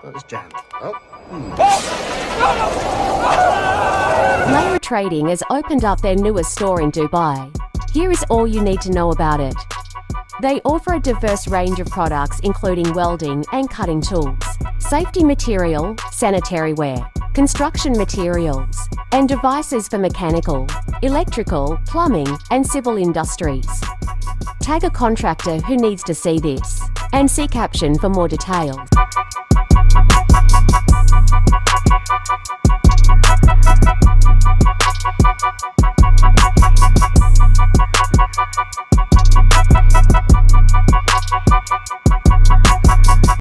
Oh, it's jammed. Oh. Layra Trading has opened up their newest store in Dubai. Here is all you need to know about it. They offer a diverse range of products including welding and cutting tools, safety material, sanitary ware, construction materials, and devices for mechanical, electrical, plumbing, and civil industries. Tag a contractor who needs to see this, and see caption for more details.